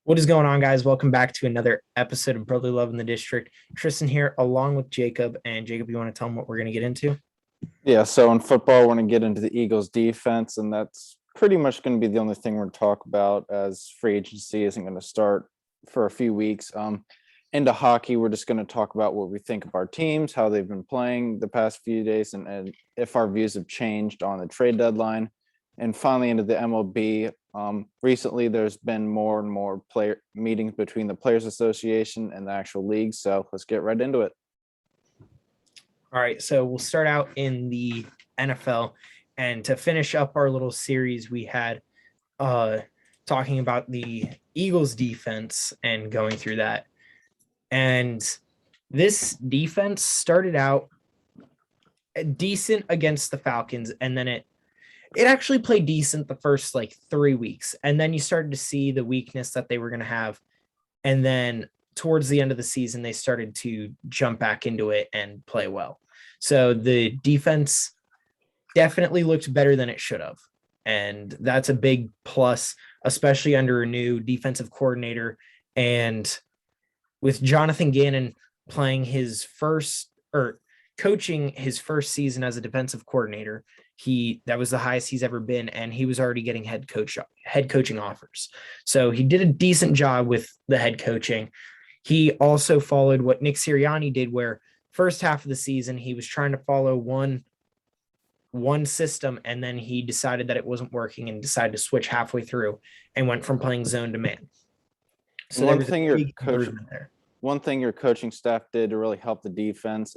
What is going on, guys? Welcome back to another episode of Brotherly Love in the District. Tristan here, along with Jacob. And Jacob, you want to tell them what we're going to get into? Yeah, so in football, we're going to get into the Eagles' defense, and that's pretty much going to be the only thing we're going to talk about as free agency isn't going to start for a few weeks. Into hockey, we're just going to talk about what we think of our teams, how they've been playing the past few days, and if our views have changed on the trade deadline. And finally, into the MLB. Recently, there's been more and more player meetings between the Players Association and the actual league. So let's get right into it. All right, so we'll start out in the NFL. And to finish up our little series, we had talking about the Eagles defense and going through that. And this defense started out decent against the Falcons, and then it actually played decent the first 3 weeks. And then you started to see the weakness that they were going to have. And then towards the end of the season, they started to jump back into it and play well. So the defense definitely looked better than it should have. And that's a big plus, especially under a new defensive coordinator. And with Jonathan Gannon playing his first or coaching his first season as a defensive coordinator, that was the highest he's ever been, and he was already getting head coaching offers. So he did a decent job with the head coaching. He also followed what Nick Sirianni did, where first half of the season he was trying to follow one system, and then he decided that it wasn't working and decided to switch halfway through and went from playing zone to man. So one thing your coaching staff did to really help the defense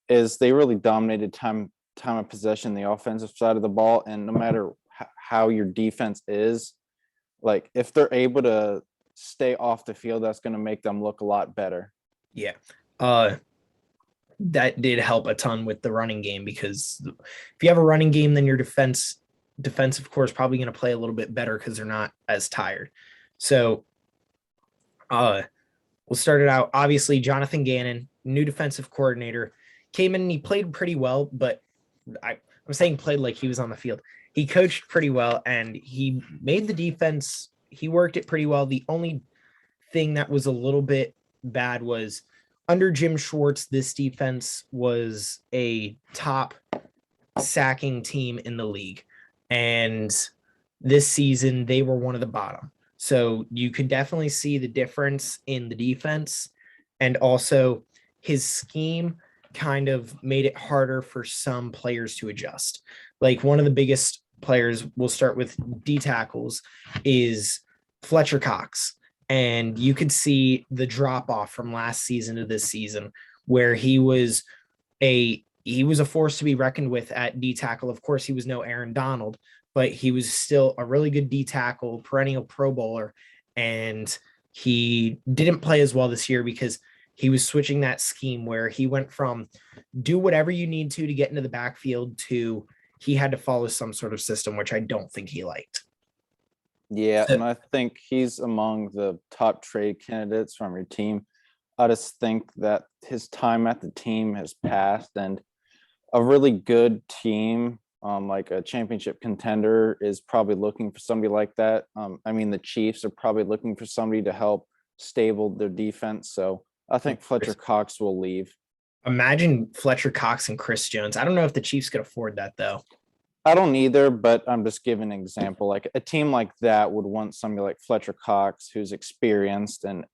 is they really dominated time of possession, the offensive side of the ball. And no matter how your defense is, like if they're able to stay off the field, that's going to make them look a lot better. Yeah. That did help a ton with the running game, because if you have a running game, then your defense, of course, probably going to play a little bit better because they're not as tired. So we'll start it out. Obviously, Jonathan Gannon, new defensive coordinator, came in and he played pretty well, but I'm saying played like he was on the field. He coached pretty well, and he made the defense, he worked it pretty well. The only thing that was a little bit bad was under Jim Schwartz, this defense was a top sacking team in the league. And this season, they were one of the bottom. So you could definitely see the difference in the defense. And also his scheme kind of made it harder for some players to adjust. Like one of the biggest players, we'll start with D tackles, is Fletcher Cox. And you could see the drop off from last season to this season, where he was a force to be reckoned with at D tackle. Of course, he was no Aaron Donald, but he was still a really good D tackle, perennial Pro Bowler. And he didn't play as well this year because he was switching that scheme where he went from do whatever you need to get into the backfield to he had to follow some sort of system, which I don't think he liked. Yeah, and I think he's among the top trade candidates from your team. I just think that his time at the team has passed, and a really good team, like a championship contender, is probably looking for somebody like that. The Chiefs are probably looking for somebody to help stable their defense. So I think Fletcher Cox will leave. Imagine Fletcher Cox and Chris Jones. I don't know if the Chiefs could afford that, though. I don't either, but I'm just giving an example. Like a team like that would want somebody like Fletcher Cox, who's experienced and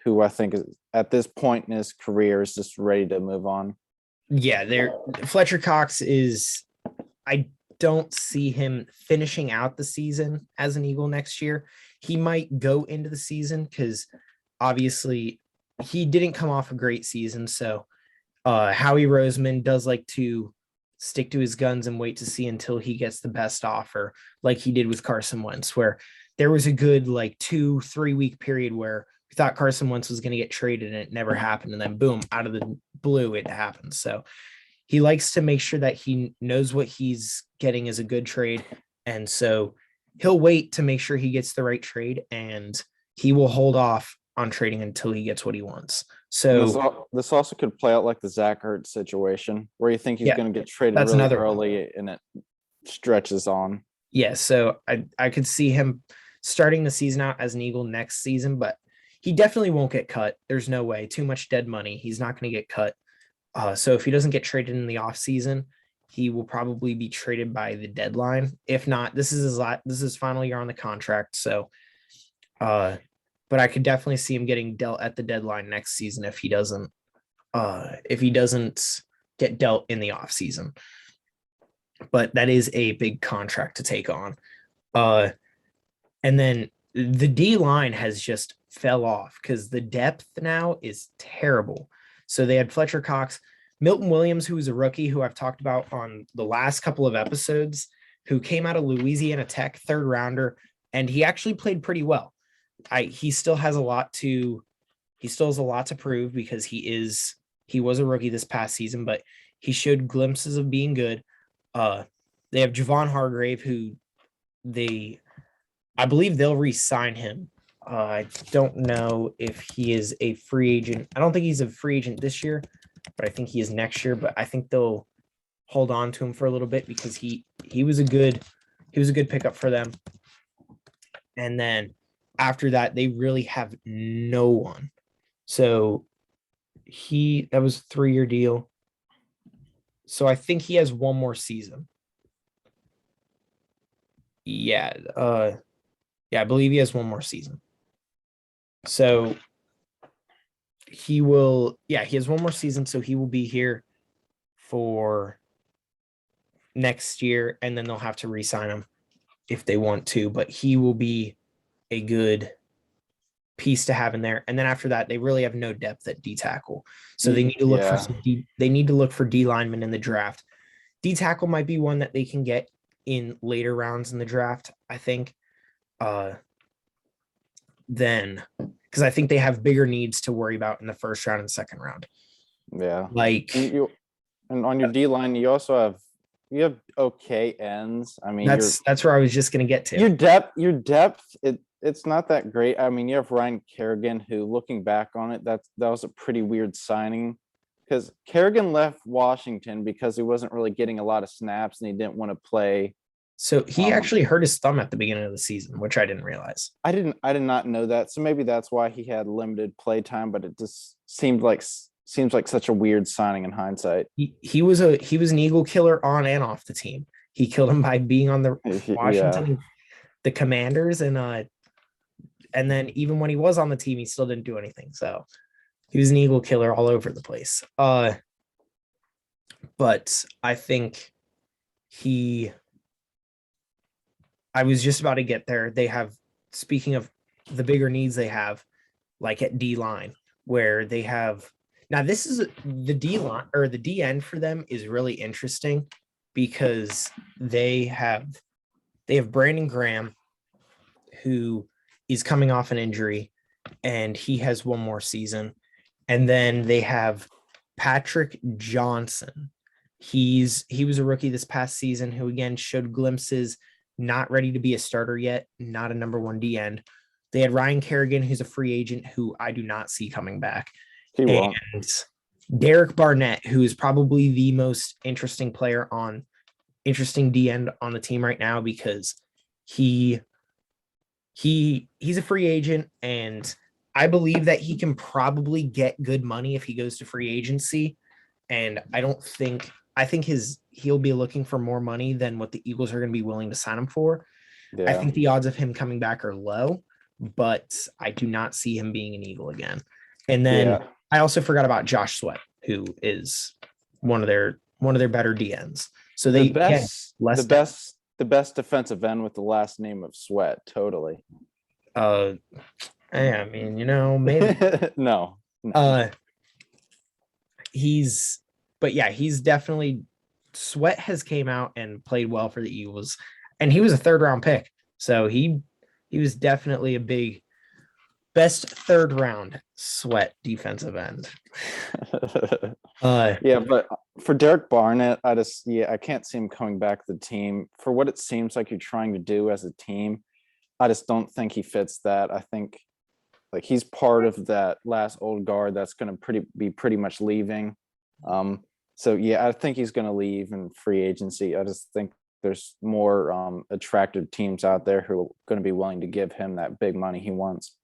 who I think is at this point in his career is just ready to move on. Yeah, Fletcher Cox is. I don't see him finishing out the season as an Eagle next year. He might go into the season because obviously he didn't come off a great season. So Howie Roseman does like to stick to his guns and wait to see until he gets the best offer, like he did with Carson Wentz, where there was a good 2-3 week period where we thought Carson Wentz was going to get traded and it never happened. And then boom, out of the blue, it happened. So he likes to make sure that he knows what he's getting is a good trade. And so he'll wait to make sure he gets the right trade, and he will hold off on trading until he gets what he wants. So this also could play out like the Zach Ertz situation, where you think he's going to get traded really early and it stretches on. Yeah, so I could see him starting the season out as an Eagle next season, but he definitely won't get cut. There's no way. Too much dead money. He's not going to get cut. So if he doesn't get traded in the offseason, he will probably be traded by the deadline. If not, this is his final year on the contract. So, but I could definitely see him getting dealt at the deadline next season if he doesn't get dealt in the offseason. But that is a big contract to take on. And then the D line has just fell off because the depth now is terrible. So they had Fletcher Cox, Milton Williams, who was a rookie who I've talked about on the last couple of episodes, who came out of Louisiana Tech, third rounder, and he actually played pretty well. He still has a lot to prove because he was a rookie this past season, but he showed glimpses of being good. They have Javon Hargrave, who I believe they'll re-sign him. I don't know if he is a free agent. I don't think he's a free agent this year, but I think he is next year. But I think they'll hold on to him for a little bit because he was a good pickup for them. And then after that, they really have no one. So that was a 3-year deal. So I think he has one more season. Yeah, I believe he has one more season. So he has one more season, so he will be here for next year, and then they'll have to re-sign him if they want to, but he will be a good piece to have in there. And then after that, they really have no depth at D tackle. So they need to look for D linemen in the draft. D tackle might be one that they can get in later rounds in the draft, I think. Then because I think they have bigger needs to worry about in the first round and second round. Yeah. Like and on your D line, you have okay ends. I mean, that's where I was just going to get to. Your depth, it's not that great. I mean, you have Ryan Kerrigan, who, looking back on it, that was a pretty weird signing because Kerrigan left Washington because he wasn't really getting a lot of snaps and he didn't want to play. So he actually hurt his thumb at the beginning of the season, which I didn't realize. I did not know that. So maybe that's why he had limited play time, but it just seems like such a weird signing in hindsight. He was an Eagle killer on and off the team. He killed him by being on the Washington, the Commanders, and then even when he was on the team, he still didn't do anything. So he was an Eagle killer all over the place. But I think I was just about to get there. They have, speaking of the bigger needs they have, like at D line, where they have now this is the D line or the D end for them is really interesting because they have Brandon Graham, who is coming off an injury, and he has one more season. And then they have Patrick Johnson. He was a rookie this past season who again showed glimpses. Not ready to be a starter yet, not a number 1 D end. They had Ryan Kerrigan, who's a free agent, who I do not see coming back. He won't. And Derek Barnett, who is probably the most interesting D end on the team right now because he's a free agent, and I believe that he can probably get good money if he goes to free agency. And I think he'll be looking for more money than what the Eagles are going to be willing to sign him for. Yeah. I think the odds of him coming back are low, but I do not see him being an Eagle again. And then I also forgot about Josh Sweat, who is one of their better DNs. So the best defensive end with the last name of Sweat. Totally. I mean, maybe no. He's definitely Sweat has came out and played well for the Eagles, and he was a 3rd round pick. So he was definitely a big best 3rd round Sweat defensive end. But for Derek Barnett, I can't see him coming back to the team for what it seems like you're trying to do as a team. I just don't think he fits that. I think like he's part of that last old guard that's going to be pretty much leaving. So I think he's going to leave in free agency. I just think there's more attractive teams out there who are going to be willing to give him that big money he wants.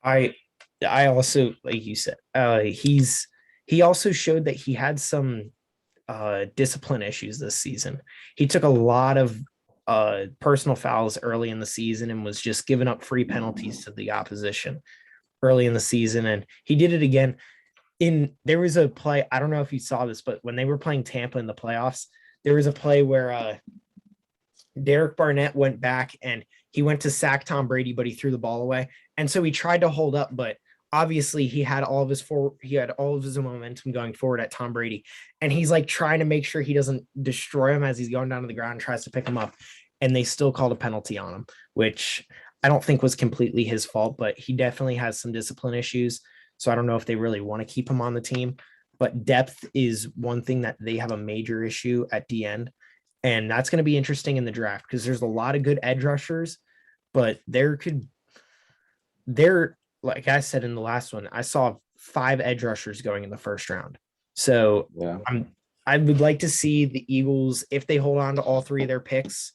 I also, like you said, he also showed that he had some discipline issues this season. He took a lot of personal fouls early in the season and was just giving up free penalties to the opposition early in the season. And he did it again. There was a play, I don't know if you saw this, but when they were playing Tampa in the playoffs, there was a play where Derek Barnett went back and he went to sack Tom Brady, but he threw the ball away. And so he tried to hold up, but obviously he had all of his momentum going forward at Tom Brady. And he's like trying to make sure he doesn't destroy him as he's going down to the ground and tries to pick him up. And they still called a penalty on him, which I don't think was completely his fault, but he definitely has some discipline issues. So I don't know if they really want to keep him on the team, but depth is one thing that they have a major issue at the end. And that's going to be interesting in the draft because there's a lot of good edge rushers, but like I said in the last one, I saw 5 edge rushers going in the first round. So yeah, I would like to see the Eagles, if they hold on to all 3 of their picks,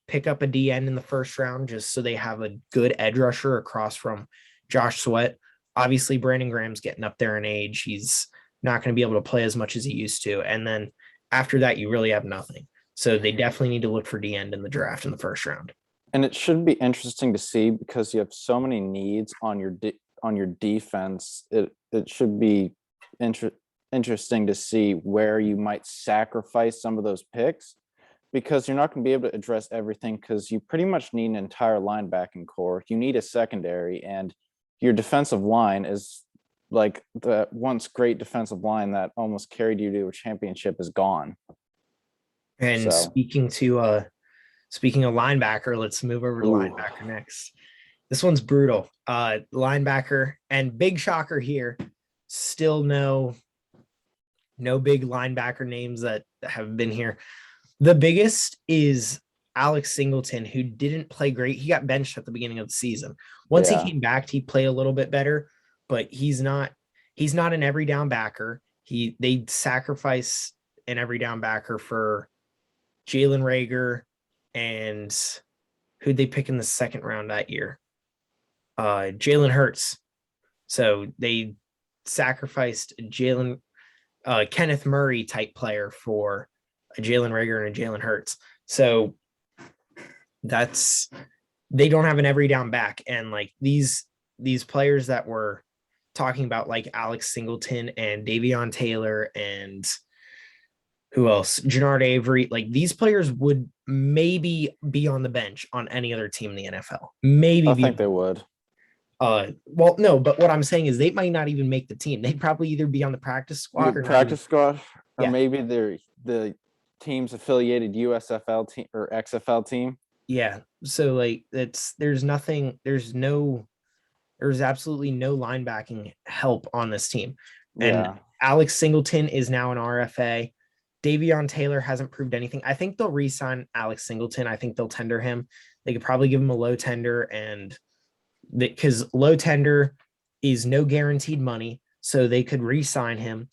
pick up a DN in the first round, just so they have a good edge rusher across from Josh Sweat. Obviously, Brandon Graham's getting up there in age. He's not going to be able to play as much as he used to. And then after that, you really have nothing. So they definitely need to look for D end in the draft in the first round. and it should be interesting to see because you have so many needs on your defense. It should be interesting to see where you might sacrifice some of those picks because you're not going to be able to address everything because you pretty much need an entire linebacking core. You need a secondary, and your defensive line is like the once great defensive line that almost carried you to a championship is gone. And So, speaking of linebacker, let's move over to ooh, linebacker next. This one's brutal. Linebacker, and big shocker here, still no big linebacker names that have been here. The biggest is Alex Singleton, who didn't play great. He got benched at the beginning of the season. Once he came back, he played a little bit better, but he's not an every down backer. They sacrifice an every down backer for Jalen Reagor and who'd they pick in the second round that year? Jalen Hurts. So they sacrificed Kenneth Murray type player for a Jalen Reagor and a Jalen Hurts. So they don't have an every down back. And like these players that we're talking about, like Alex Singleton and Davion Taylor and who else? Jannard Avery. Like these players would maybe be on the bench on any other team in the NFL. Maybe I think they would. Well, no, but what I'm saying is they might not even make the team. They'd probably either be on the practice squad or maybe they're the team's affiliated USFL team or XFL team. Yeah. So like there's absolutely no linebacking help on this team. And Alex Singleton is now an RFA. Davion Taylor hasn't proved anything. I think they'll re-sign Alex Singleton. I think they'll tender him. They could probably give him a low tender, and because low tender is no guaranteed money, so they could re-sign him,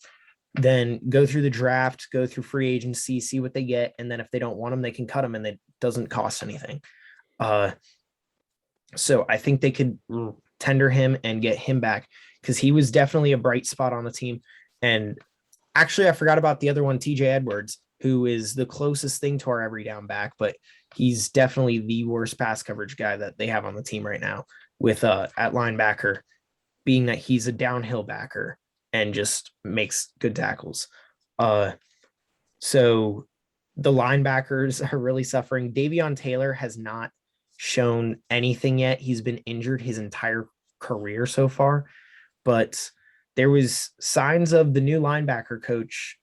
then go through the draft, go through free agency, see what they get, and then if they don't want him, they can cut him, and it doesn't cost anything. So I think they could tender him and get him back because he was definitely a bright spot on the team. And actually, I forgot about the other one, TJ Edwards, who is the closest thing to our every down back, but he's definitely the worst pass coverage guy that they have on the team right now with at linebacker, being that he's a downhill backer and just makes good tackles. So the linebackers are really suffering. Davion Taylor has not shown anything yet. He's been injured his entire career so far, but there was signs of the new linebacker coach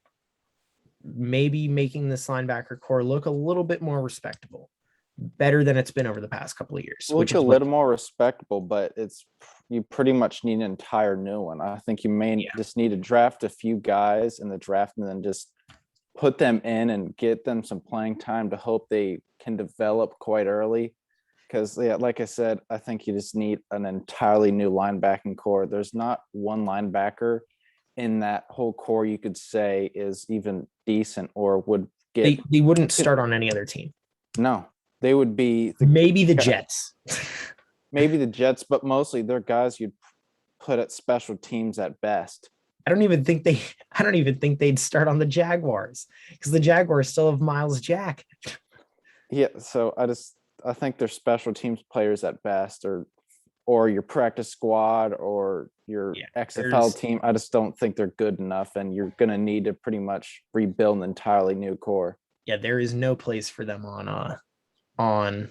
maybe making this linebacker core look a little bit more respectable, better than it's been over the past couple of years. Which is a little more respectable, but you pretty much need an entire new one. I think you may just need to draft a few guys in the draft and then just put them in and get them some playing time to hope they can develop quite early. Because, like I said, I think you just need an entirely new linebacking core. There's not one linebacker in that whole core you could say is even decent or would get. They wouldn't start on any other team. No, they would be Maybe the Jets. maybe the Jets, but mostly they're guys you'd put at special teams at best. I don't even think they'd start on the Jaguars because the Jaguars still have Miles Jack. Yeah, so I think they're special teams players at best, or your practice squad or your XFL team. I just don't think they're good enough, and you're going to need to pretty much rebuild an entirely new core. Yeah, there is no place for them on an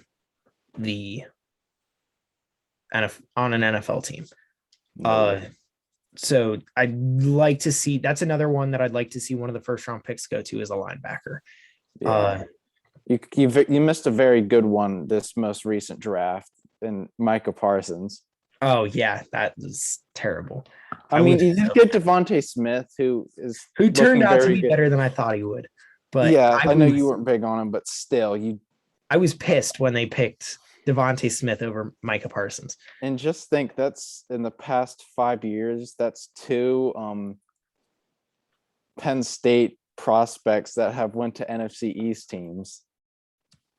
NFL team. No. So I'd like to see, that's another one that I'd like to see one of the first round picks go to as a linebacker. Yeah. You missed a very good one this most recent draft in Micah Parsons. Oh yeah, that was terrible. I mean, you did get Devontae Smith, who turned out to be better than I thought he would. But yeah, I know you weren't big on him, but still, I was pissed when they picked Devontae Smith over Micah Parsons. And just think, that's in the past 5 years, that's two Penn State prospects that have went to NFC East teams.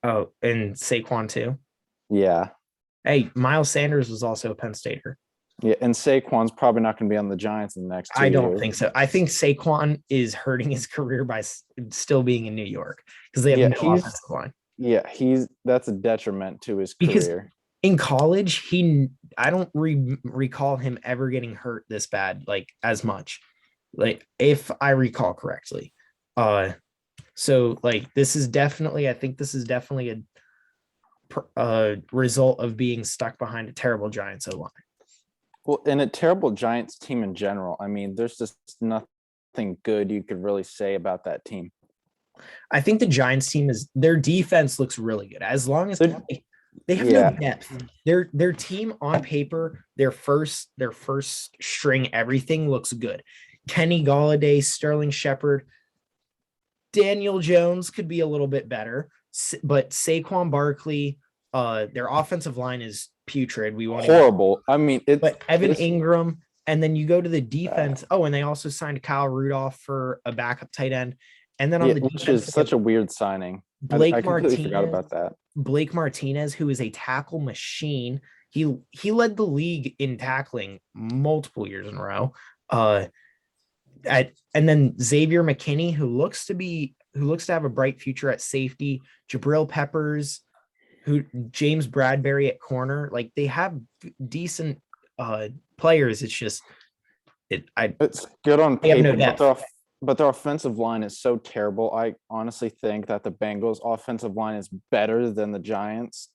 Oh, and Saquon too. Yeah. Hey, Miles Sanders was also a Penn Stater. Yeah, and Saquon's probably not going to be on the Giants in the next 2 years. I don't think so. I think Saquon is hurting his career by still being in New York because they have no offensive line. Yeah, that's a detriment to his career. In college, I don't recall him ever getting hurt this bad, like as much, like if I recall correctly. So like this is definitely a result of being stuck behind a terrible Giants O-line. Well, and a terrible Giants team in general. I mean, there's just nothing good you could really say about that team. I think the Giants team their defense looks really good as long as they have no depth. Their team on paper, their first string, everything looks good. Kenny Golladay, Sterling Shepard, Daniel Jones could be a little bit better, but Saquon Barkley, their offensive line is putrid. We want horrible. I mean, but Evan Ingram, and then you go to the defense. Oh, and they also signed Kyle Rudolph for a backup tight end. And then on the defense, which is such a weird signing. I completely forgot about that. Blake Martinez, who is a tackle machine. He led the league in tackling multiple years in a row. And then Xavier McKinney, who looks to have a bright future at safety. Jabril Peppers, James Bradbury at corner. Like they have decent players. It's just it's good on paper, no depth. But their offensive line is so terrible. I honestly think that the Bengals' offensive line is better than the Giants.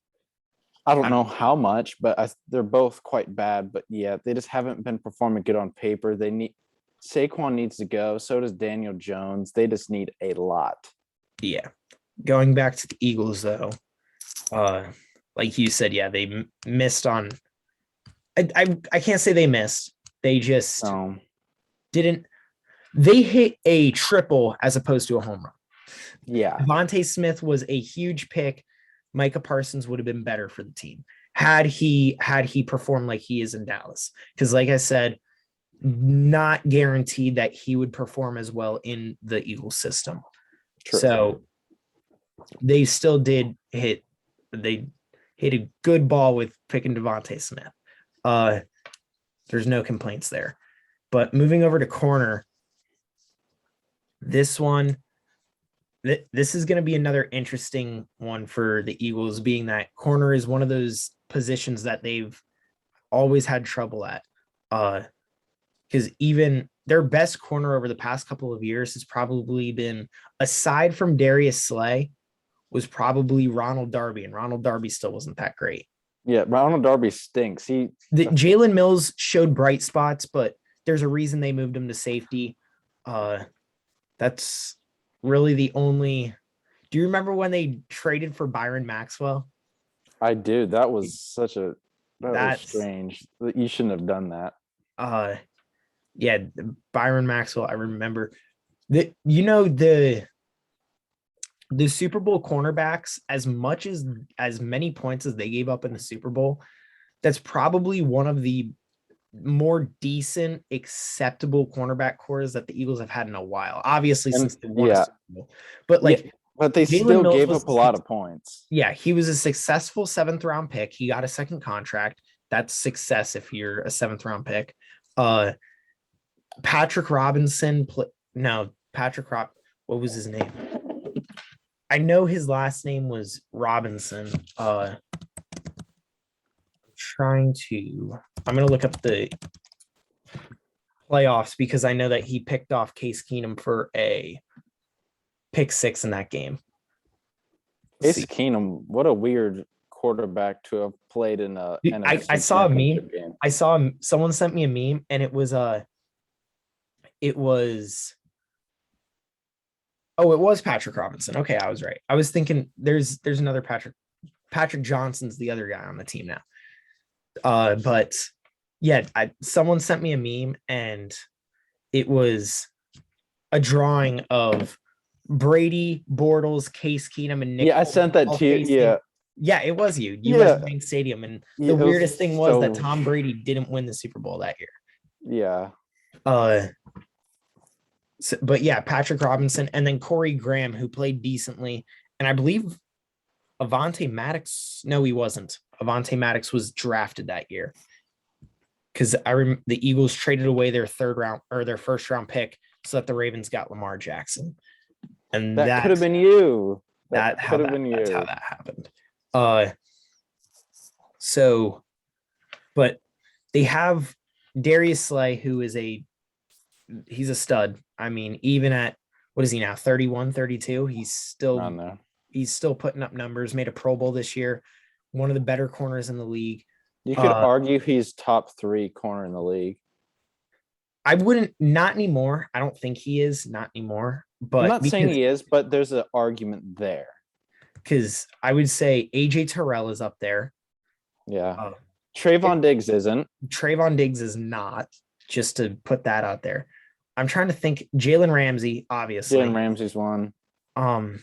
I don't know how much, but they're both quite bad. But yeah, they just haven't been performing good on paper. Saquon needs to go. So does Daniel Jones. They just need a lot. Yeah. Going back to the Eagles, though, like you said, yeah, they missed on. I can't say they missed. They just didn't. They hit a triple as opposed to a home run. Yeah. Devontae Smith was a huge pick. Micah Parsons would have been better for the team had he performed like he is in Dallas. Because like I said, not guaranteed that he would perform as well in the Eagles system. True. So they still did hit a good ball with picking Devontae Smith. There's no complaints there. But moving over to corner, this is going to be another interesting one for the Eagles, being that corner is one of those positions that they've always had trouble at. Because even their best corner over the past couple of years has probably been, aside from Darius Slay, was probably Ronald Darby, and Ronald Darby still wasn't that great. Yeah, Ronald Darby stinks. Jalen Mills showed bright spots, but there's a reason they moved him to safety. That's really the only. Do you remember when they traded for Byron Maxwell? I do. That was that was strange. You shouldn't have done that. Yeah, Byron Maxwell. I remember the Super Bowl cornerbacks, as many points as they gave up in the Super Bowl, that's probably one of the more decent, acceptable cornerback cores that the Eagles have had in a while. Obviously, And since they won a yeah, Super Bowl. But like but they Jalen still Mills gave was up a lot of points. yeah, he was a successful 7th-round pick. He got a second contract. That's success if you're a 7th-round pick. Patrick Robinson, what was his name? I know his last name was Robinson. I'm gonna look up the playoffs because I know that he picked off Case Keenum for a pick 6 in that game. Case Keenum, what a weird quarterback to have played in a NFC I saw a meme. game. Someone sent me a meme and it was Patrick Robinson. Okay, I was right. I was thinking there's another Patrick. Patrick Johnson's the other guy on the team now. But yeah, someone sent me a meme and it was a drawing of Brady, Bortles, Case Keenum, and Nick. Yeah, I sent that to you. Yeah, it was you. US Bank Stadium. And the weirdest thing was that Tom Brady didn't win the Super Bowl that year. Yeah. But yeah, Patrick Robinson and then Corey Graham, who played decently. And I believe Avonte Maddox. No, he wasn't. Avonte Maddox was drafted that year. Because I remember the Eagles traded away their first round pick so that the Ravens got Lamar Jackson. And that could have been you. That's how that happened. But they have Darius Slay, who is he's a stud. I mean, even at what is he now? 31, 32. He's still putting up numbers, made a Pro Bowl this year. One of the better corners in the league. You could argue he's top 3 corner in the league. I wouldn't, not anymore. I don't think he is, not anymore. But I'm not saying he is, but there's an argument there. Because I would say AJ Terrell is up there. Yeah. Trayvon Diggs isn't. Trayvon Diggs is not, just to put that out there. I'm trying to think. Jalen Ramsey, obviously. Jalen Ramsey's one. I'm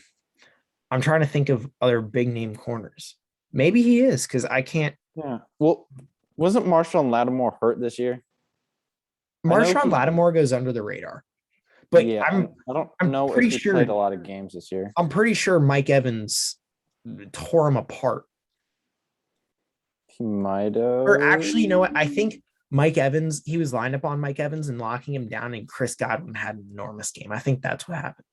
trying to think of other big name corners. Maybe he is, because I can't. Yeah. Well, wasn't Marshawn Lattimore hurt this year? Marshawn Lattimore goes under the radar. But yeah, I'm know pretty if he sure played a lot of games this year. I'm pretty sure Mike Evans tore him apart. He might have. Or actually, you know what? I think Mike Evans, he was lined up on Mike Evans and locking him down, and Chris Godwin had an enormous game. I think that's what happened.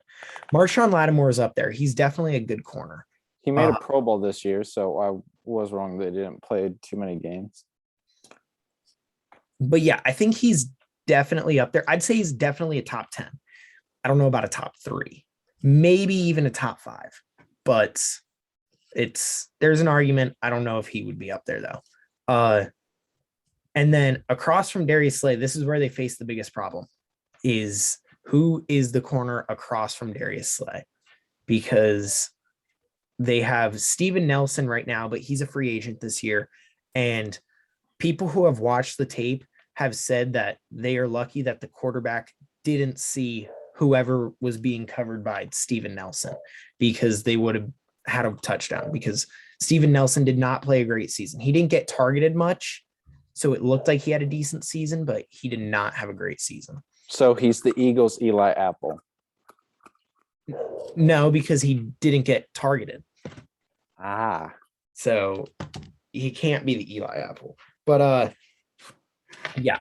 Marshawn Lattimore is up there. He's definitely a good corner. He made a Pro Bowl this year, so I was wrong. They didn't play too many games. But yeah, I think he's definitely up there. I'd say he's definitely a top 10. I don't know about a top 3, maybe even a top 5, but there's an argument. I don't know if he would be up there though. And then across from Darius Slay, this is where they face the biggest problem, is who is the corner across from Darius Slay, because they have Steven Nelson right now, but he's a free agent this year. And people who have watched the tape have said that they are lucky that the quarterback didn't see whoever was being covered by Steven Nelson, because they would have had a touchdown, because Steven Nelson did not play a great season. He didn't get targeted much, so it looked like he had a decent season, but he did not have a great season. So he's the Eagles' Eli Apple. No, because he didn't get targeted. So he can't be the Eli Apple. But yeah,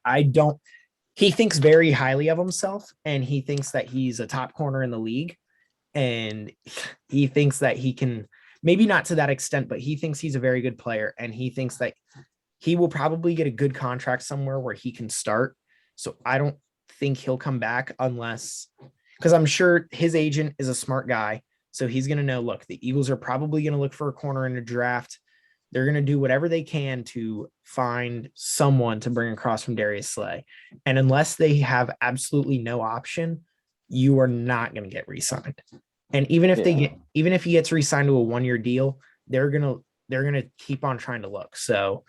he thinks very highly of himself, and he thinks that he's a top corner in the league, and he thinks that he can, maybe not to that extent, but he thinks he's a very good player, and he thinks that he will probably get a good contract somewhere where he can start. So I don't think he'll come back unless, because I'm sure his agent is a smart guy, so he's going to know, look, the Eagles are probably going to look for a corner in a draft. They're going to do whatever they can to find someone to bring across from Darius Slay. And unless they have absolutely no option, you are not going to get re-signed. And even if even if he gets re-signed to a 1-year deal, they're going to keep on trying to look. So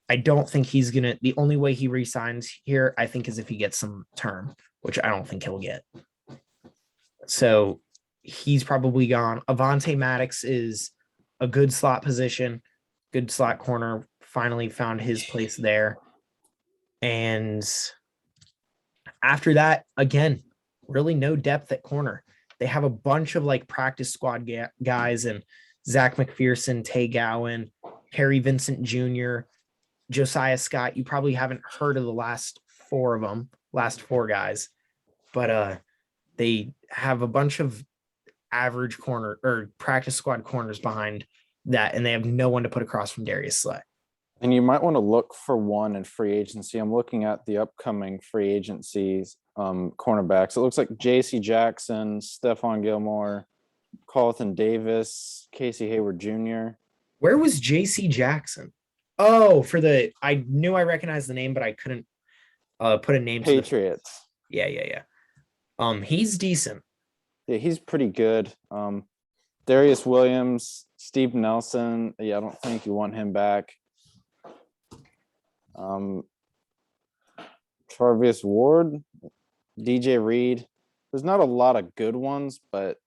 I don't think the only way he re-signs here, I think, is if he gets some term, which I don't think he'll get. So he's probably gone. Avonte Maddox is a good slot position. Good slot corner, finally found his place there. And after that, again, really no depth at corner. They have a bunch of like practice squad guys and Zach McPherson, Tay Gowan, Harry Vincent Jr., Josiah Scott. You probably haven't heard of the last four of them, last four guys, but they have a bunch of average corner or practice squad corners behind that, and they have no one to put across from Darius Slay. And you might want to look for one in free agency. I'm looking at the upcoming free agencies cornerbacks. It looks like J.C. Jackson, Stephon Gilmore, Carlton Davis, Casey Hayward Jr. Where was J.C. Jackson? Oh, I knew I recognized the name, but I couldn't put a name to Patriots. Yeah. He's decent. Yeah, he's pretty good. Darius Williams, Steve Nelson. Yeah, I don't think you want him back. Travis Ward, DJ Reed. There's not a lot of good ones, but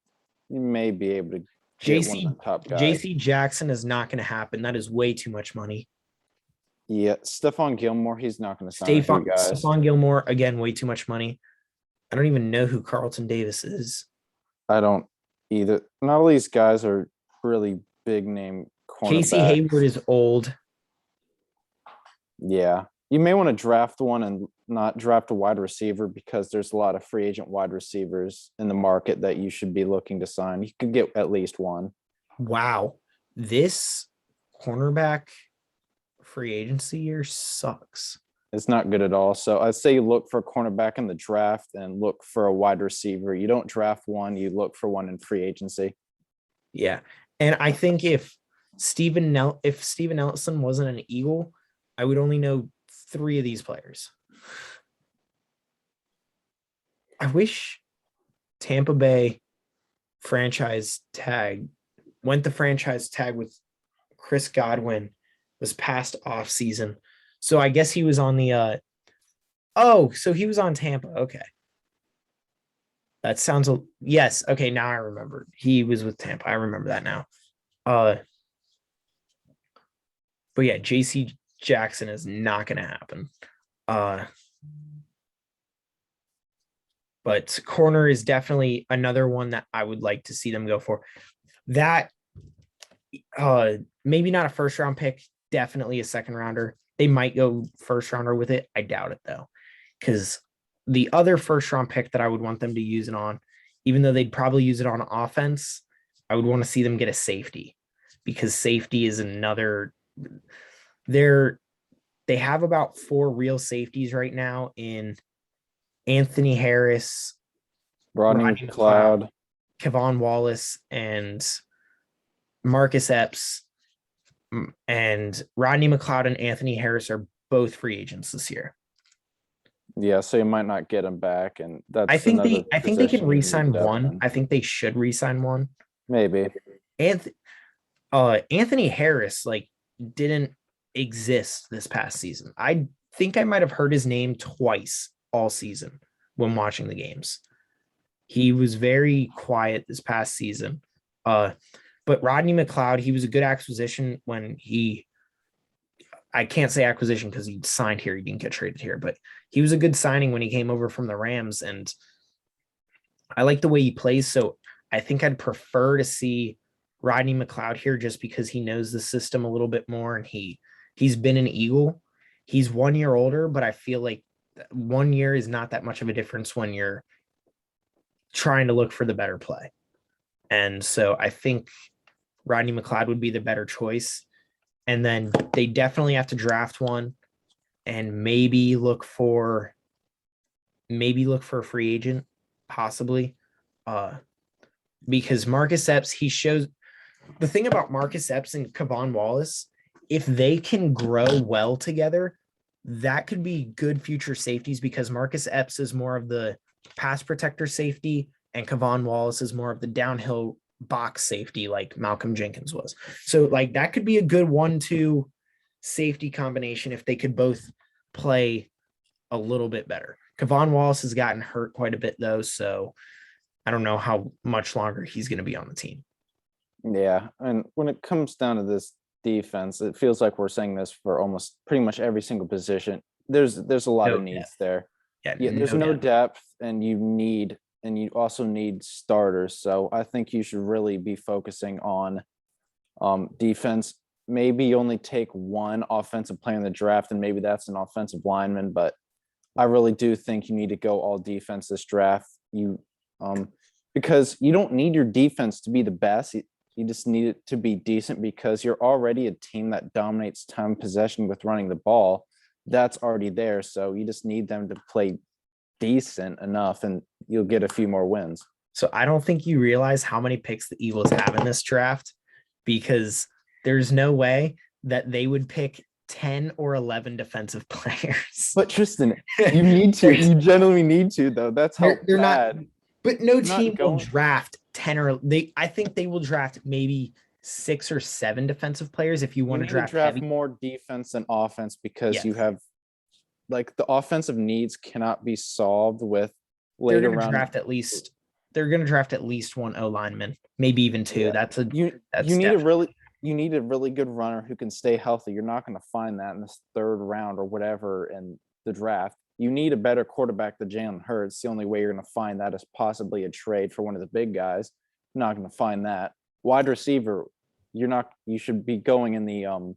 you may be able to get one of the top guys. JC Jackson is not going to happen. That is way too much money. Yeah, Stephon Gilmore, he's not going to sign with you guys. Stephon Gilmore, again, way too much money. I don't even know who Carlton Davis is. I don't either. Not all these guys are really big name cornerbacks. Casey Hayward is old. Yeah. You may want to draft one and not draft a wide receiver because there's a lot of free agent wide receivers in the market that you should be looking to sign. You could get at least one. Wow. This cornerback free agency year sucks. It's not good at all. So I'd say you look for a cornerback in the draft and look for a wide receiver. You don't draft one, you look for one in free agency. Yeah. And I think if Steven Nelson wasn't an Eagle, I would only know 3 of these players. I wish Tampa Bay went the franchise tag with Chris Godwin was past off season. So I guess he was on the so he was on Tampa. Okay. That sounds yes. Okay, now I remember. He was with Tampa. I remember that now. But yeah, JC Jackson is not going to happen. But corner is definitely another one that I would like to see them go for. That maybe not a first round pick, definitely a second rounder. They might go first rounder with it. I doubt it though, because the other first round pick that I would want them to use it on, even though they'd probably use it on offense, I would want to see them get a safety, because safety is another. They have about 4 real safeties right now in Anthony Harris, Rodney Macleod, Kevon Wallace, and Marcus Epps. And Rodney Macleod and Anthony Harris are both free agents this year. Yeah, so you might not get them back, and that's. I think they can re-sign one. I think they should re-sign one. Maybe. Anthony Harris didn't exist this past season. I think I might have heard his name twice all season when watching the games. He was very quiet this past season. But Rodney Macleod, he was a good acquisition when I can't say acquisition because he signed here. He didn't get traded here, but he was a good signing when he came over from the Rams. And I like the way he plays. So I think I'd prefer to see Rodney Macleod here just because he knows the system a little bit more. And he's been an Eagle. He's 1 year older, but I feel like 1 year is not that much of a difference when you're trying to look for the better play. And so I think Rodney Macleod would be the better choice. And then they definitely have to draft one and maybe look for a free agent, possibly. Because Marcus Epps, the thing about Marcus Epps and Kevon Wallace, if they can grow well together, that could be good future safeties, because Marcus Epps is more of the pass protector safety and Kevon Wallace is more of the downhill box safety like Malcolm Jenkins was. So that could be a good 1-2 safety combination if they could both play a little bit better. Kevon Wallace has gotten hurt quite a bit though, so I don't know how much longer he's going to be on the team. Yeah, and when it comes down to this defense, it feels like we're saying this for almost pretty much every single position. there's a lot No of needs depth. there. Yeah, Yeah, there's no no depth. depth, and you also need starters. So I think you should really be focusing on defense. Maybe you only take one offensive player in the draft, and maybe that's an offensive lineman. But I really do think you need to go all defense this draft. Um, because you don't need your defense to be the best. You just need it to be decent because you're already a team that dominates time possession with running the ball. That's already there. So you just need them to play decent enough and you'll get a few more wins. So I don't think you realize how many picks the Eagles have in this draft, because there's no way that they would pick 10 or 11 defensive players. But Tristan, you need to. You generally need to, though. That's how they're not, bad. but no You're not team will going. draft 10 or I think they will draft maybe 6 or 7 defensive players if you You want to need to draft draft heavy. more defense than offense because Yes. you have like the offensive needs cannot be solved with They're later going to round. draft at least one O lineman, maybe even 2. Yeah. That's You need definitely. you need a really good runner who can stay healthy. You're not going to find that in this third round or whatever in the draft. You need a better quarterback than Jalen Hurts. The only way you're going to find that is possibly a trade for one of the big guys. You're not going to find that. Wide receiver, you should be going in the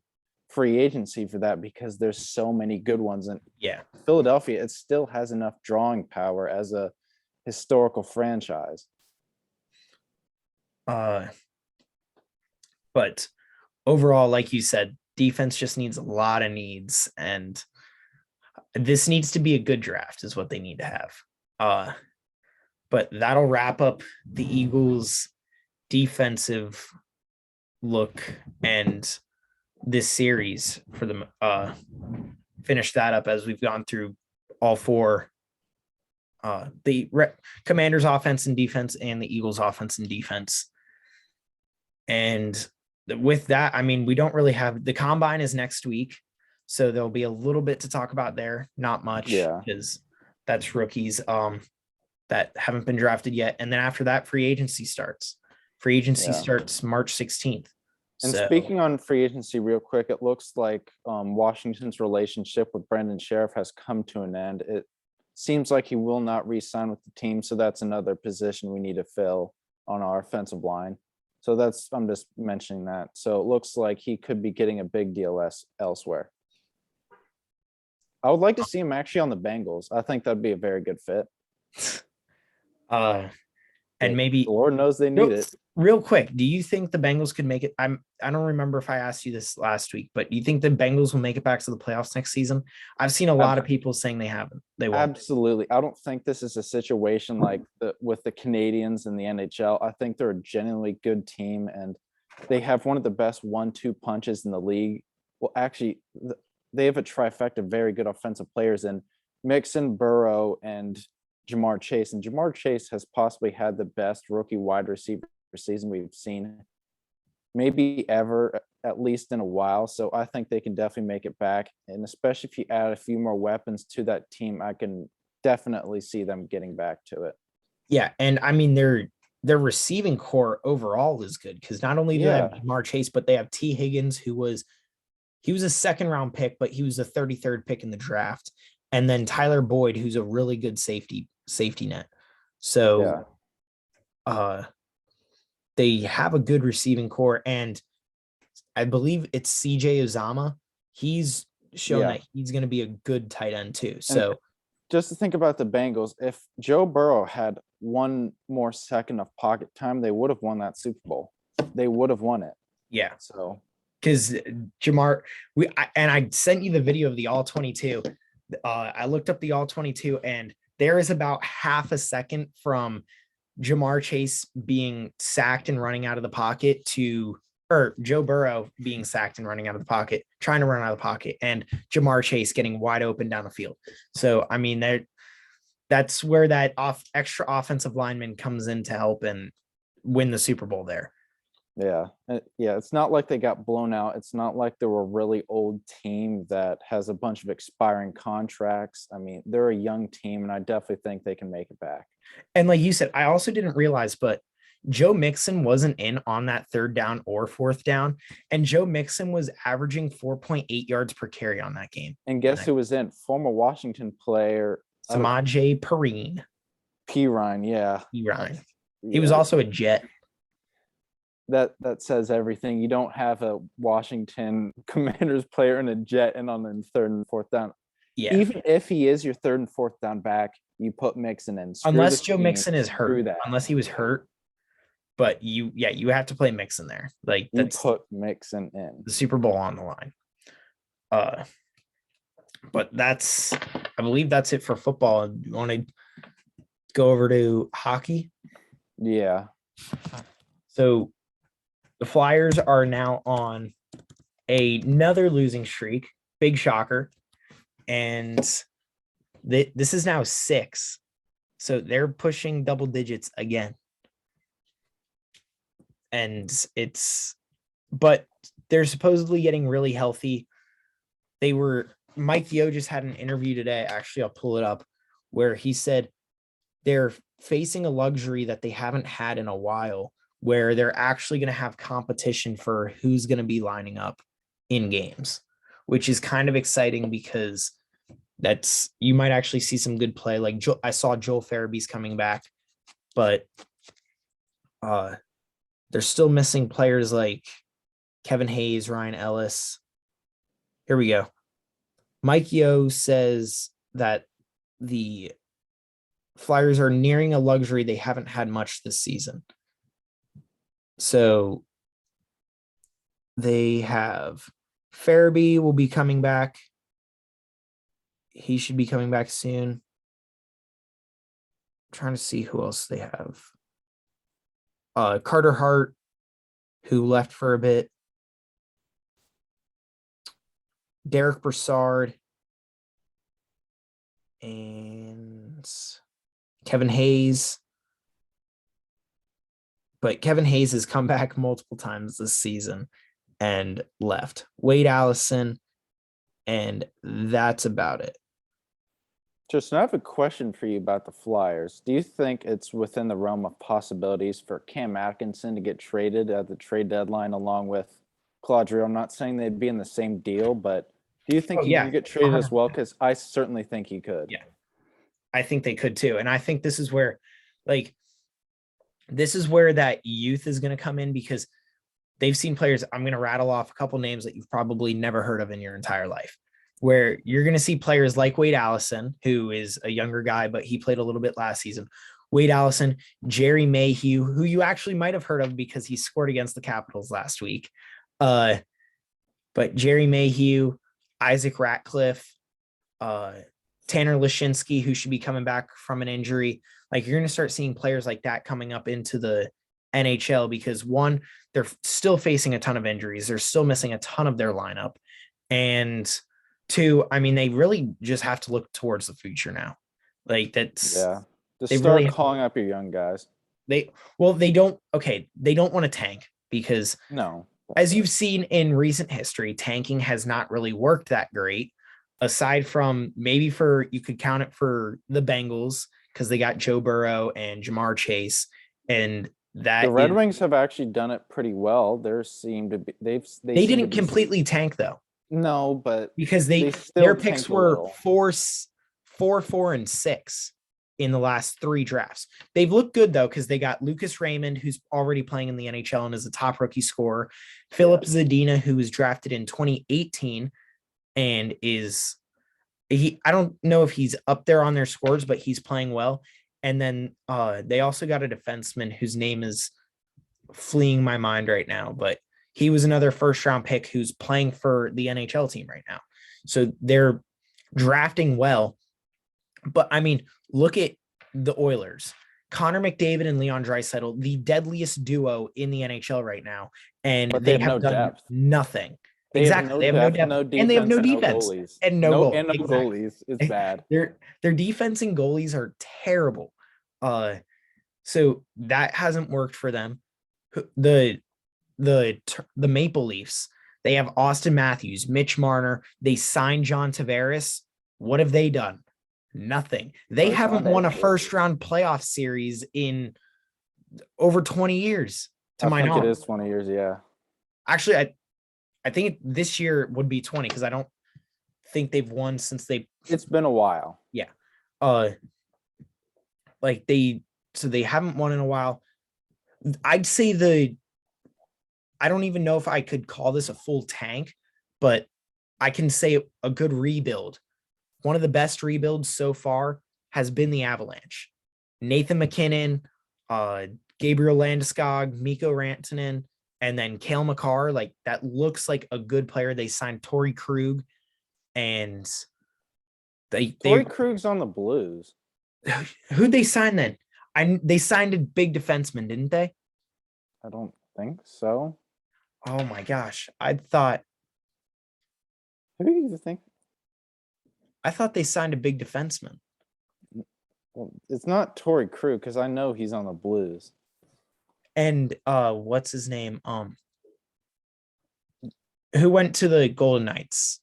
free agency for that because there's so many good ones. And Yeah. Philadelphia, it still has enough drawing power as a historical franchise. But overall, like you said, defense just needs a lot of needs, and this needs to be a good draft is what they need to have. But that'll wrap up the Eagles' defensive look and this series for them. Finish that up as we've gone through all 4. The Commanders' offense and defense and the Eagles' offense and defense. And with that, I mean, we don't really have the combine is next week. So there'll be a little bit to talk about there. Not much, because that's rookies that haven't been drafted yet. And then after that, free agency starts. Free agency starts March 16th. And speaking on free agency real quick, it looks like Washington's relationship with Brendan Sheriff has come to an end. It seems like he will not re-sign with the team. So that's another position we need to fill on our offensive line. So I'm just mentioning that. So it looks like he could be getting a big deal elsewhere. I would like to see him actually on the Bengals. I think that'd be a very good fit. And maybe the Lord knows they need it. Real quick, do you think the Bengals could make it? I don't remember if I asked you this last week, but do you think the Bengals will make it back to the playoffs next season? I've seen a lot of people saying they haven't. They won't. Absolutely. I don't think this is a situation like with the Canadians and the NHL. I think they're a genuinely good team, and they have one of the best 1-2 punches in the league. Well, actually, they have a trifecta of very good offensive players in Mixon, Burrow, and Jamar Chase. And Jamar Chase has possibly had the best rookie wide receiver season we've seen maybe ever, at least in a while. So I think they can definitely make it back. And especially if you add a few more weapons to that team, I can definitely see them getting back to it. Yeah. And I mean, their receiving core overall is good because not only do they have Jamar Chase, but they have T. Higgins, he was a second round pick, but he was a 33rd pick in the draft. And then Tyler Boyd, who's a really good safety net. So they have a good receiving core, and I believe it's CJ Uzama. He's shown that he's going to be a good tight end too. So and just to think about the Bengals, if Joe Burrow had one more second of pocket time, they would have won that Super Bowl. They would have won it. Yeah. So because Jamar, I sent you the video of the all 22. I looked up the all 22, and there is about half a second from Jamar Chase being sacked and running out of the pocket or Joe Burrow being sacked and running out of the pocket, trying to run out of the pocket, and Jamar Chase getting wide open down the field. So, I mean, that's where that extra offensive lineman comes in to help and win the Super Bowl there. Yeah. It's not like they got blown out. It's not like they were a really old team that has a bunch of expiring contracts. I mean, they're a young team, and I definitely think they can make it back. And like you said, I also didn't realize, but Joe Mixon wasn't in on that third down or fourth down, and Joe Mixon was averaging 4.8 yards per carry on that game. And guess who was in? Former Washington player Samaje Perine. Perine, yeah. Perine. He was also a Jet. That says everything. You don't have a Washington Commanders player and a Jet and on the third and fourth down. Yeah. Even if he is your third and fourth down back, you put Mixon in. Unless Joe Mixon is hurt. Unless he was hurt. But you have to play Mixon there. Like, that's put Mixon in. The Super Bowl on the line. But I believe that's it for football. You want to go over to hockey? Yeah. So the Flyers are now on another losing streak. Big shocker. And this is now 6. So they're pushing double digits again. And but they're supposedly getting really healthy. Mike Yeo just had an interview today. Actually, I'll pull it up, where he said they're facing a luxury that they haven't had in a while, where they're actually going to have competition for who's going to be lining up in games, which is kind of exciting because you might actually see some good play. Like I saw Joel Farabee's coming back, but they're still missing players like Kevin Hayes, Ryan Ellis. Here we go. Mike Yeo says that the Flyers are nearing a luxury they haven't had much this season. So they have Farabee will be coming back. He should be coming back soon. I'm trying to see who else they have. Carter Hart, who left for a bit. Derek Brassard. And Kevin Hayes. But Kevin Hayes has come back multiple times this season and left. Wade Allison, and that's about it. Justin, I have a question for you about the Flyers. Do you think it's within the realm of possibilities for Cam Atkinson to get traded at the trade deadline along with Claude Giroux? I'm not saying they'd be in the same deal, but do you think he could get traded as well? Because I certainly think he could. Yeah, I think they could too. And I think this is where that youth is going to come in, because they've seen players. I'm going to rattle off a couple names that you've probably never heard of in your entire life, where you're going to see players like Wade Allison, who is a younger guy, but he played a little bit last season. Wade Allison, Jerry Mayhew, who you actually might have heard of because he scored against the Capitals last week. But Jerry Mayhew, Isaac Ratcliffe, Tanner Lashinsky, who should be coming back from an injury. Like, you're going to start seeing players like that coming up into the NHL because, one, they're still facing a ton of injuries. They're still missing a ton of their lineup. And two, I mean, they really just have to look towards the future now. Like, that's... Yeah. Just start really calling up your young guys. They don't want to tank because... No. As you've seen in recent history, tanking has not really worked that great, aside from maybe you could count it for the Bengals because they got Joe Burrow and Jamar Chase, and the Red Wings have actually done it pretty well. They didn't completely tank though. No, but because their picks were 4, 4, and 6 in the last 3 drafts. They've looked good though, because they got Lucas Raymond, who's already playing in the NHL and is a top rookie scorer. Philip Zadina, who was drafted in 2018 and I don't know if he's up there on their scores, but he's playing well. And then they also got a defenseman whose name is fleeing my mind right now, but he was another first round pick who's playing for the NHL team right now. So they're drafting well. But I mean, look at the Oilers. Connor McDavid and Leon Draisaitl, the deadliest duo in the NHL right now, and they have done nothing. Exactly, they have no depth, and they have no defense, and no goalies. It's bad. Their defense and goalies are terrible. So that hasn't worked for them. The Maple Leafs, they have Austin Matthews, Mitch Marner. They signed John Tavares. What have they done? Nothing. They haven't won a first round playoff series in over 20 years, to I my think it knowledge. is 20 years. Yeah. Actually, I think this year would be 20 because I don't think they've won since they. It's been a while. Yeah. Like they haven't won in a while. I'd say I don't even know if I could call this a full tank, but I can say a good rebuild. One of the best rebuilds so far has been the Avalanche. Nathan McKinnon, uh, Gabriel Landeskog, Mikko Rantanen, and then Cale Makar. Like that looks like a good player. They signed Torrey Krug, and Torrey Krug's on the Blues. who'd they sign then? They signed a big defenseman, didn't they? I don't think so. Oh my gosh. I Who do you think? thought they signed a big defenseman. Well, it's not Torrey Krug because I know he's on the Blues. And what's his name? Who went to the Golden Knights?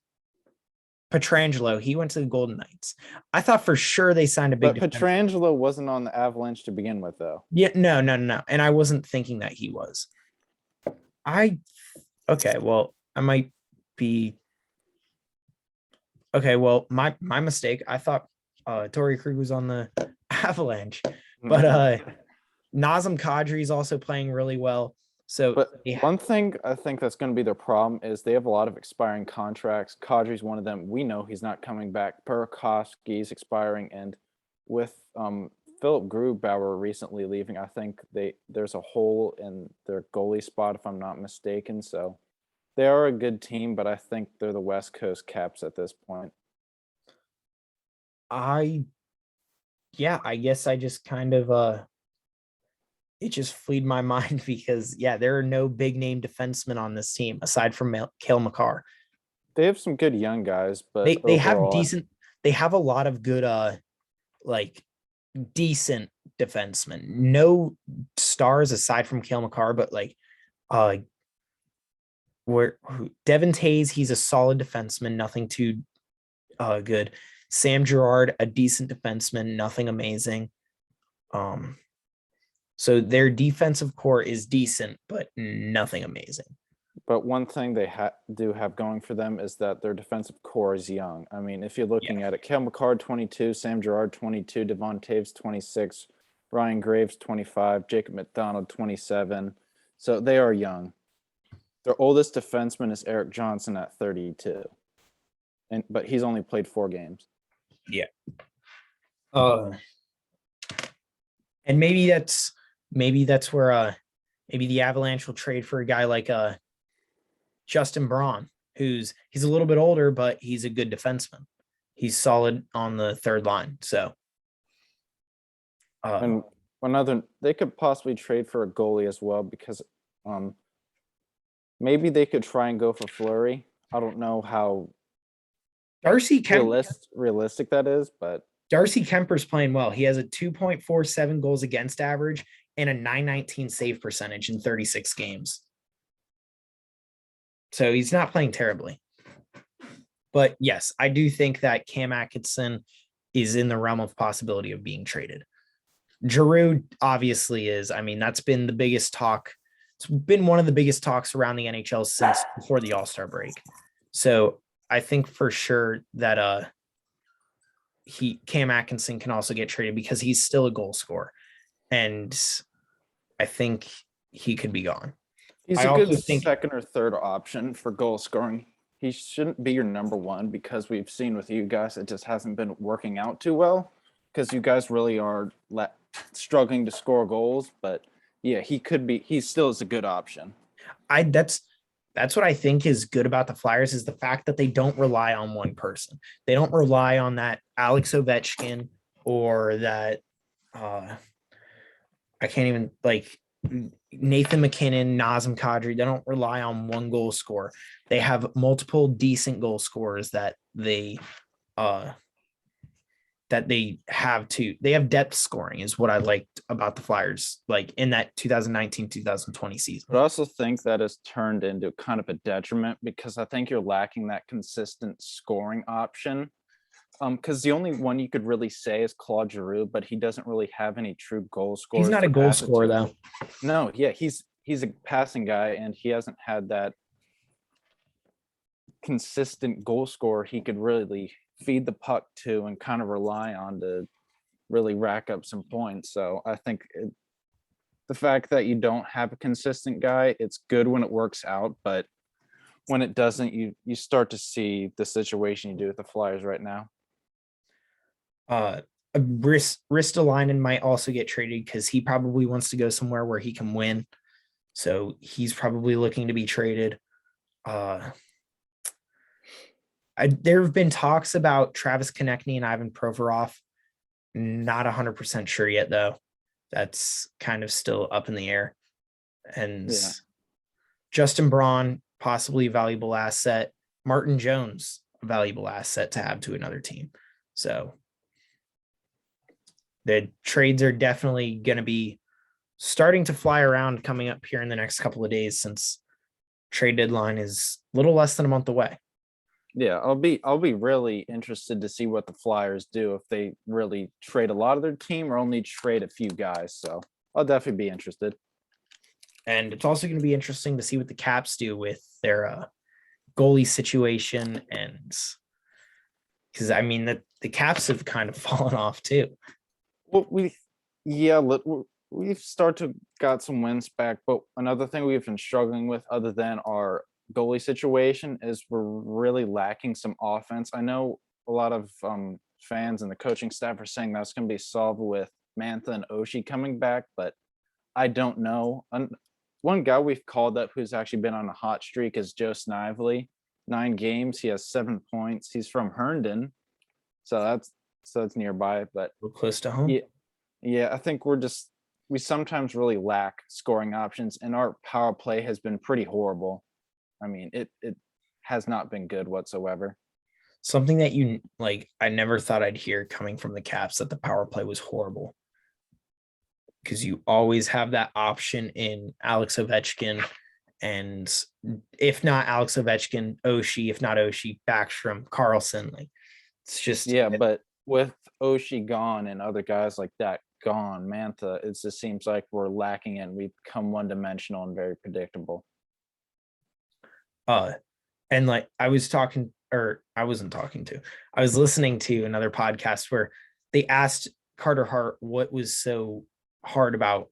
Petrangelo. He went to the Golden Knights. I thought for sure they signed a big But Petrangelo wasn't on the Avalanche to begin with, though. Yeah, no. And I wasn't thinking that he was. Okay, well, I might be okay. Well, my mistake. I thought Torrey Krug was on the Avalanche, but Nazem Kadri is also playing really well. So, but one thing I think that's going to be their problem is they have a lot of expiring contracts. Kadri's one of them. We know he's not coming back. Burakovsky's expiring, and with Philip Grubauer recently leaving, I think there's a hole in their goalie spot, if I'm not mistaken. So they are a good team, but I think they're the West Coast Caps at this point. I guess I just kind of it just fleed my mind because there are no big name defensemen on this team aside from Cale Makar. They have some good young guys, but they have decent. They have a lot of good like decent defensemen. No stars aside from Cale Makar, but like where Devin Tays, he's a solid defenseman, nothing too good. Sam Girard, a decent defenseman, nothing amazing. So their defensive core is decent, but nothing amazing. But one thing they do have going for them is that their defensive core is young. I mean, if you're looking at it, Cale Makar, 22, Sam Girard, 22, Devon Taves, 26, Ryan Graves, 25, Jacob McDonald, 27. So they are young. Their oldest defenseman is Eric Johnson at 32. But he's only played 4 games. Yeah. And maybe that's where maybe the Avalanche will trade for a guy like Justin Braun, he's a little bit older, but he's a good defenseman. He's solid on the third line. So and they could possibly trade for a goalie as well because maybe they could try and go for Fleury. I don't know how Darcy Kemper realistic that is, but Darcy Kemper's playing well. He has a 2.47 goals against average and a 919 save percentage in 36 games. So he's not playing terribly. But yes, I do think that Cam Atkinson is in the realm of possibility of being traded. Giroux obviously is. I mean, that's been the biggest talk. It's been one of the biggest talks around the NHL since before the All-Star break. So I think for sure that Cam Atkinson can also get traded because he's still a goal scorer. And I think he could be gone. He's a good second or third option for goal scoring. He shouldn't be your number one because we've seen with you guys, it just hasn't been working out too well because you guys really are struggling to score goals. But yeah, he still is a good option. That's what I think is good about the Flyers is the fact that they don't rely on one person. They don't rely on that Alex Ovechkin or that I can't even like Nathan McKinnon, Nazem Kadri. They don't rely on one goal scorer. They have multiple decent goal scorers that they have depth scoring is what I liked about the Flyers, like in that 2019-2020 season. But I also think that has turned into kind of a detriment because I think you're lacking that consistent scoring option. Because the only one you could really say is Claude Giroux, but he doesn't really have any true goal scorers. He's not a to goal pass it scorer to. though. No, yeah, he's a passing guy, and he hasn't had that consistent goal scorer he could really feed the puck to and kind of rely on to really rack up some points. So I think the fact that you don't have a consistent guy, it's good when it works out, but when it doesn't, you start to see the situation you do with the Flyers right now. Ristolainen might also get traded because he probably wants to go somewhere where he can win. So he's probably looking to be traded. There have been talks about Travis Konechny and Ivan Provorov. Not 100% sure yet, though. That's kind of still up in the air. And Justin Braun, possibly a valuable asset. Martin Jones, a valuable asset to have to another team. So the trades are definitely going to be starting to fly around coming up here in the next couple of days, since trade deadline is a little less than a month away. Yeah, I'll be really interested to see what the Flyers do, if they really trade a lot of their team or only trade a few guys. So I'll definitely be interested. And it's also going to be interesting to see what the Caps do with their goalie situation, and because I mean that the Caps have kind of fallen off too. Well, we've started to got some wins back, but another thing we've been struggling with, other than our goalie situation, is we're really lacking some offense. I know a lot of fans and the coaching staff are saying that's going to be solved with Mantha and Oshie coming back, but I don't know. One guy we've called up who's actually been on a hot streak is Joe Snively. 9 games, he has 7 points. He's from Herndon, so that's nearby, but We're close to home. Yeah, I think we sometimes really lack scoring options, and our power play has been pretty horrible. I mean, it has not been good whatsoever. Something that I never thought I'd hear coming from the Caps, that the power play was horrible, because you always have that option in Alex Ovechkin, and if not Alex Ovechkin, Oshie, if not Oshie, Backstrom, Carlson. It's just but with Oshie gone and other guys like that gone, Mantha, it just seems like we're lacking and we become one-dimensional and very predictable. And I was listening to another podcast where they asked Carter Hart what was so hard about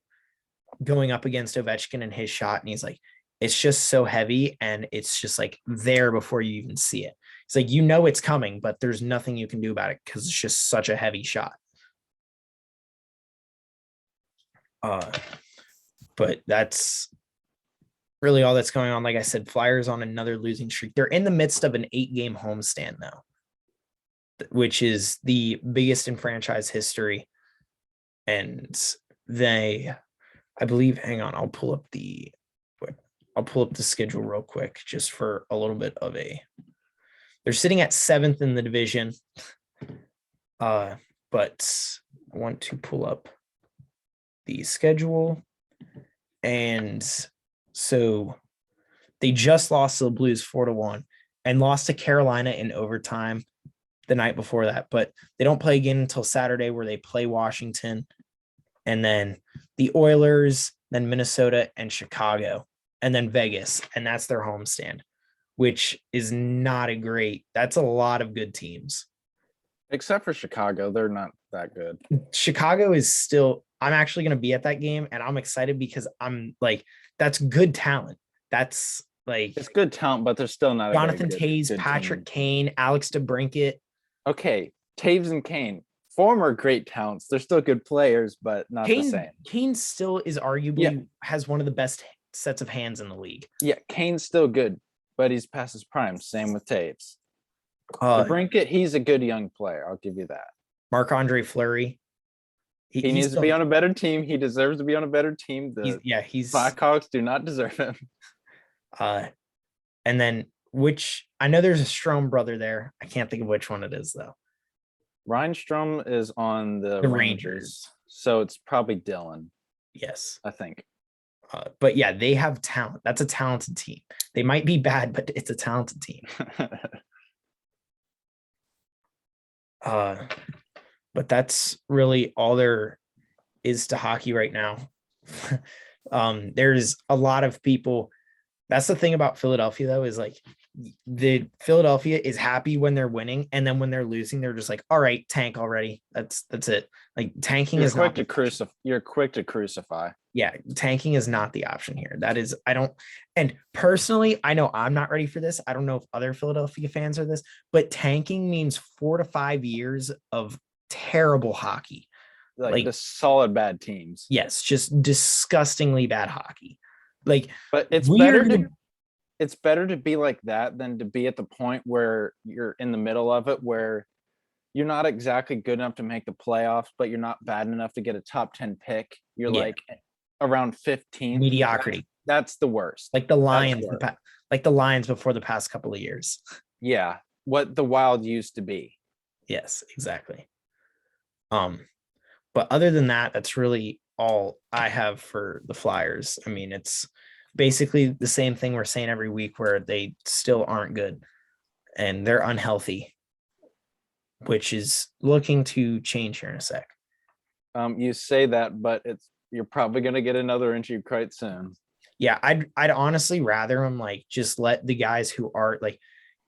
going up against Ovechkin and his shot, and he's like, it's just so heavy, and it's just there before you even see it. It's it's coming, but there's nothing you can do about it because it's just such a heavy shot. But that's really all that's going on. Like I said, Flyers on another losing streak. They're in the midst of an 8-game homestand though, which is the biggest in franchise history. And I believe, hang on, I'll pull up the schedule real quick just for a little bit of they're sitting at 7th in the division. But I want to pull up the schedule. And so they just lost to the Blues 4-1 and lost to Carolina in overtime the night before that, but they don't play again until Saturday, where they play Washington, and then the Oilers, then Minnesota and Chicago, and then Vegas. And that's their homestand, which is that's a lot of good teams. Except for Chicago, they're not that good. Chicago is still, I'm actually going to be at that game, and I'm excited because I'm that's good talent. That's it's good talent, but they're still not Jonathan Toews, Patrick Kane, Alex DeBrincat. Okay, Toews and Kane, former great talents. They're still good players, but not the same. Kane still is arguably has one of the best sets of hands in the league. Yeah, Kane's still good, but he's past his prime. Same with Toews. DeBrincat, he's a good young player. I'll give you that. Marc-Andre Fleury. He needs to be on a better team. He deserves to be on a better team. He's Blackhawks do not deserve him. And then I know there's a Strome brother there. I can't think of which one it is though. Ryan Strome is on the Rangers, so it's probably Dylan. Yes, I think. But yeah, they have talent. That's a talented team. They might be bad, but it's a talented team. But that's really all there is to hockey right now. There's a lot of people. That's the thing about Philadelphia, though, is like the Philadelphia is happy when they're winning, and then when they're losing, they're just like, all right, tank already. That's it. Like tanking You're is quick not to You're quick to crucify. yeah, tanking is not the option here. That is, I don't, and personally, I know I'm not ready for this. I don't know if other Philadelphia fans are this, but tanking means 4 to 5 years of terrible hockey. Like the solid bad teams. Yes, just disgustingly bad hockey. Like, but it's better to be like that than to be at the point where you're in the middle of it, where you're not exactly good enough to make the playoffs, but you're not bad enough to get a top 10 pick. You're like around 15th. Mediocrity. That's the worst. Like the Lions, like the Lions before the past couple of years. Yeah, what the Wild used to be. Yes, exactly. But other than that, that's really all I have for the Flyers. I mean, it's basically the same thing we're saying every week, where they still aren't good and they're unhealthy, which is looking to change here in a sec. You say that, but you're probably going to get another injury quite soon. Yeah, I'd honestly rather him like just let the guys who are like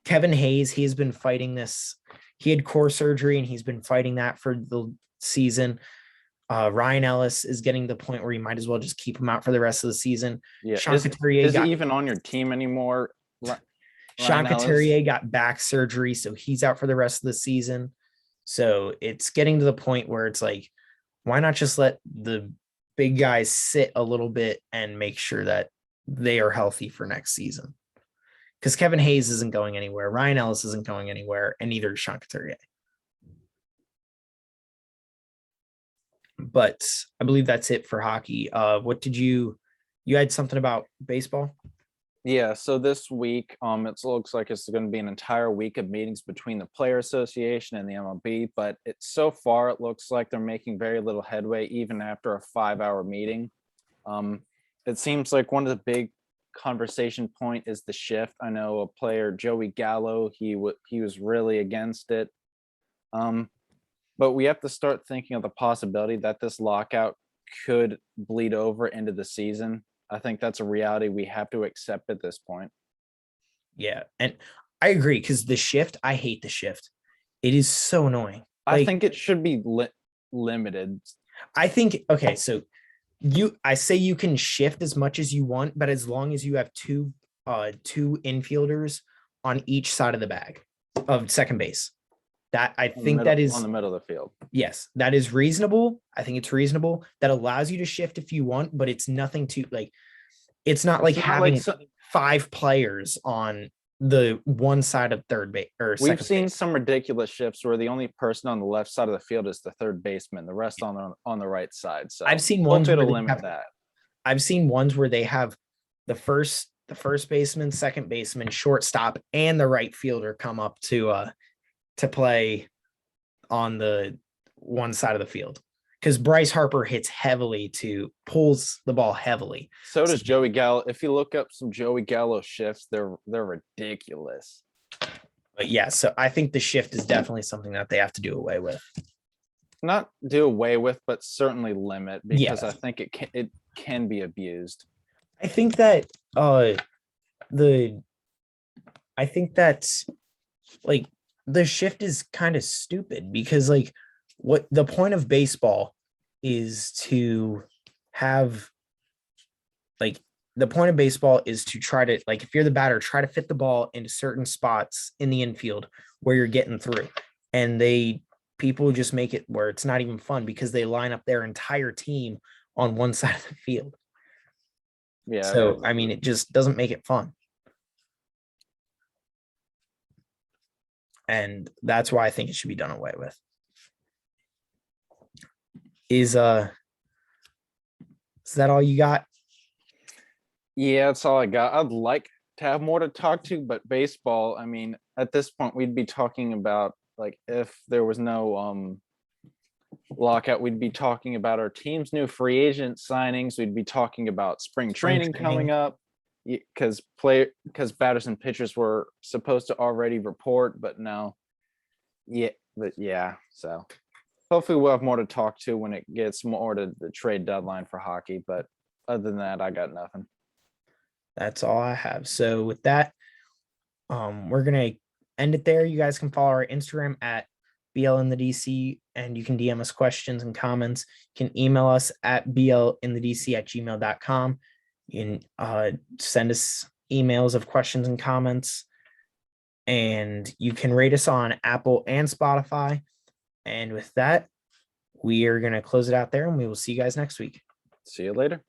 Kevin Hayes. He's been fighting this. He had core surgery and he's been fighting that for the season. Ryan Ellis is getting to the point where you might as well just keep him out for the rest of the season. Yeah, is he even on your team anymore? Sean Couturier got back surgery, so he's out for the rest of the season. So it's getting to the point where it's like, why not just let the big guys sit a little bit and make sure that they are healthy for next season? Because Kevin Hayes isn't going anywhere. Ryan Ellis isn't going anywhere, and neither is Sean Couturier. But I believe that's it for hockey. What did you had something about baseball? Yeah, so this week, it looks like it's going to be an entire week of meetings between the Player Association and the MLB, but so far it looks like they're making very little headway, even after a 5-hour meeting. It seems like one of the big conversation point is the shift. I know a player, Joey Gallo, he was really against it. But we have to start thinking of the possibility that this lockout could bleed over into the season. I think that's a reality we have to accept at this point. Yeah, and I agree, because the shift, I hate the shift. It is so annoying. I think it should be limited. I think, okay, so I say you can shift as much as you want, but as long as you have two infielders on each side of the bag of second base. That I think that is on the middle of the field. Yes, that is reasonable. I think it's reasonable. That allows you to shift if you want, but it's nothing to like. It's not like having 5 players on the one side of third base. We've seen some ridiculous shifts where the only person on the left side of the field is the third baseman, the rest on the right side. So I've seen ones where limit that. I've seen ones where they have the first baseman, second baseman, shortstop, and the right fielder come up to play on the one side of the field, because Bryce Harper pulls the ball heavily. So does Joey Gallo. If you look up some Joey Gallo shifts, they're ridiculous. But yeah, so I think the shift is definitely something that they have to do away with. Not do away with, but certainly limit, because I think it can be abused. I think that like the shift is kind of stupid, because like what the point of baseball is to have, like the point of baseball is to try to, like, if you're the batter, try to fit the ball into certain spots in the infield where you're getting through. And people just make it where it's not even fun, because they line up their entire team on one side of the field. Yeah. So, I mean, it just doesn't make it fun. And that's why I think it should be done away with. Is that all you got? Yeah, that's all I got. I'd like to have more to talk to, but baseball, I mean, at this point, we'd be talking about, like, if there was no lockout, we'd be talking about our team's new free agent signings. We'd be talking about spring training coming up, because batters and pitchers were supposed to already report, but no. Yeah, But yeah, so hopefully we'll have more to talk to when it gets more to the trade deadline for hockey. But other than that, I got nothing. That's all I have. So with that, we're gonna end it there. You guys can follow our Instagram at BL in the DC, and you can DM us questions and comments. You can email us at blinthedc@gmail.com. You can send us emails of questions and comments, and you can rate us on Apple and Spotify. And with that, we are going to close it out there, and we will see you guys next week. See you later.